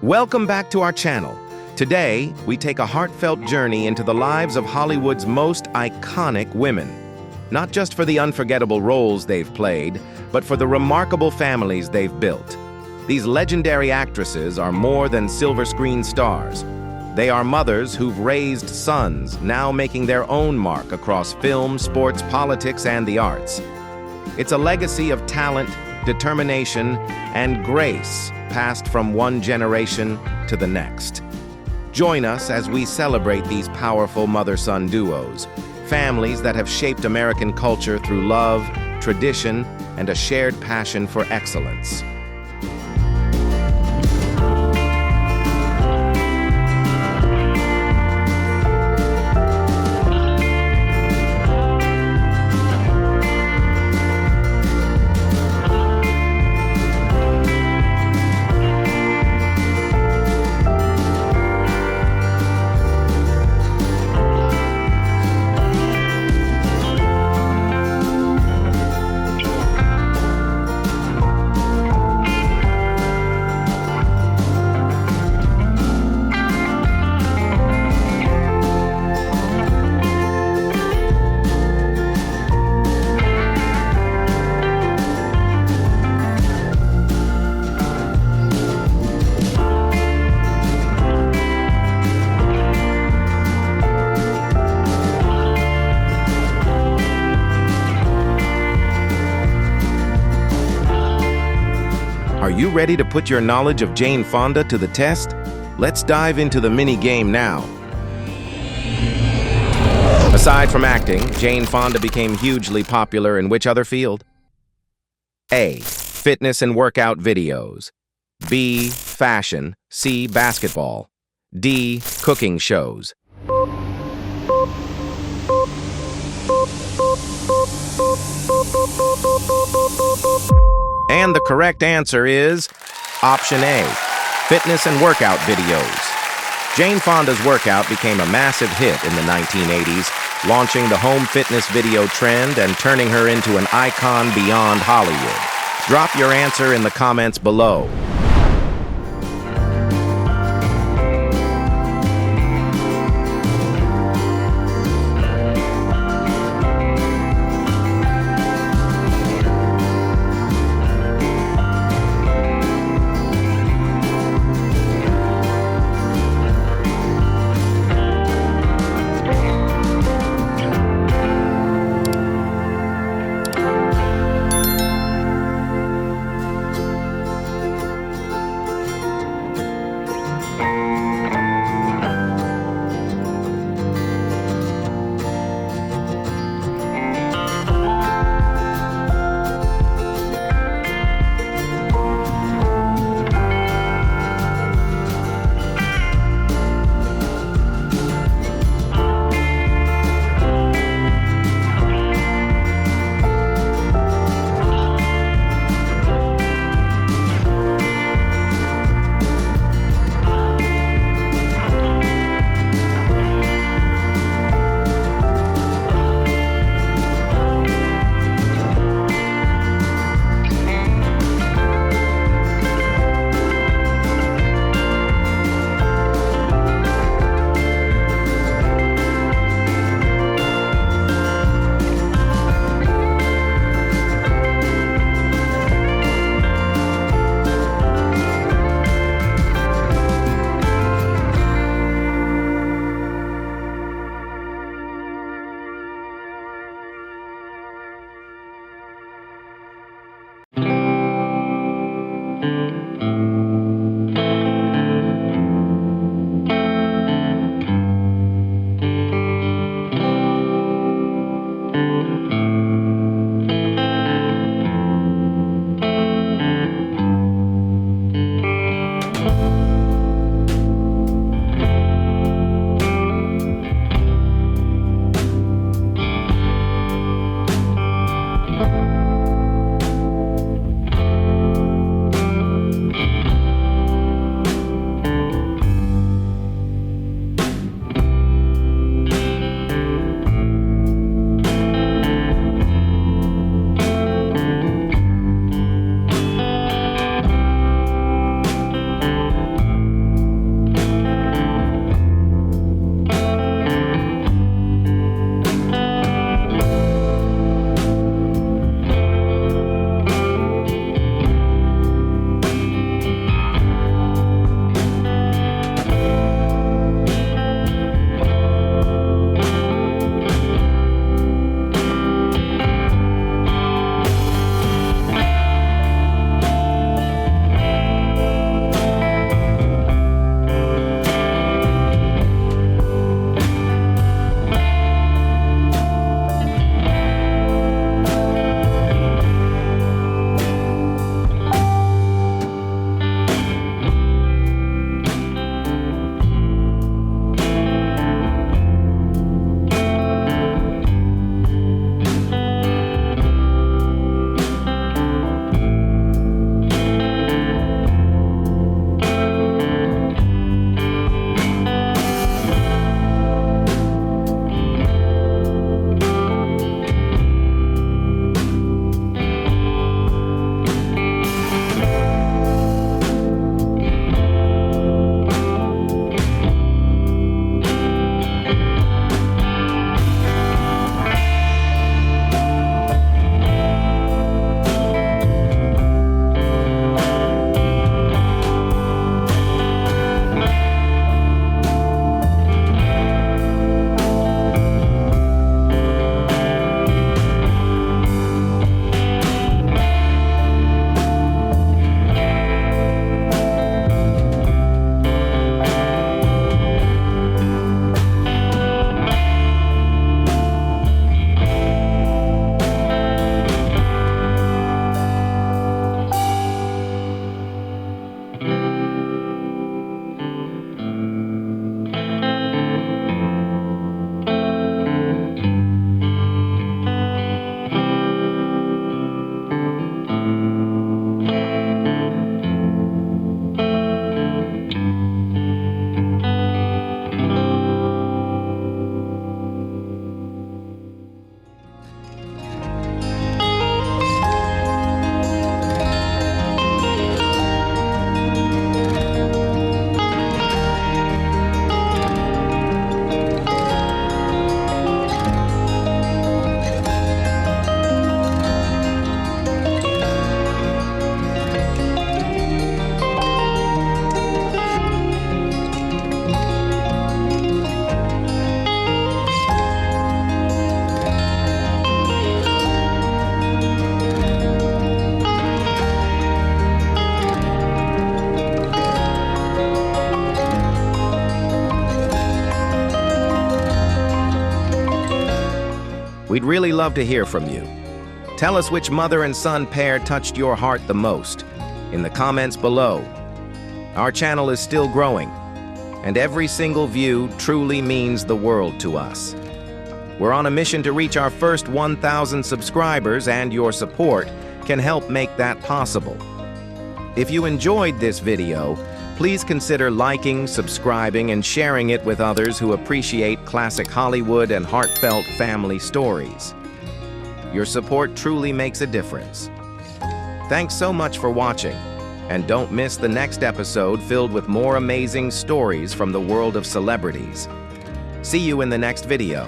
Welcome back to our channel. Today, we take a heartfelt journey into the lives of Hollywood's most iconic women. Not just for the unforgettable roles they've played, but for the remarkable families they've built. These legendary actresses are more than silver screen stars. They are mothers who've raised sons, now making their own mark across film, sports, politics, and the arts. It's a legacy of talent, determination, and grace passed from one generation to the next. Join us as we celebrate these powerful mother-son duos, families that have shaped American culture through love, tradition, and a shared passion for excellence. Are you ready to put your knowledge of Jane Fonda to the test? Let's dive into the mini-game now. Aside from acting, Jane Fonda became hugely popular in which other field? A. Fitness and workout videos. B. Fashion. C. Basketball. D. Cooking shows. And the correct answer is option A, fitness and workout videos. Jane Fonda's workout became a massive hit in the 1980s, launching the home fitness video trend and turning her into an icon beyond Hollywood. Drop your answer in the comments below. We'd really love to hear from you. Tell us which mother and son pair touched your heart the most in the comments below. Our channel is still growing, and every single view truly means the world to us. We're on a mission to reach our first 1,000 subscribers, and your support can help make that possible. If you enjoyed this video, please consider liking, subscribing, and sharing it with others who appreciate classic Hollywood and heartfelt family stories. Your support truly makes a difference. Thanks so much for watching, and don't miss the next episode filled with more amazing stories from the world of celebrities. See you in the next video.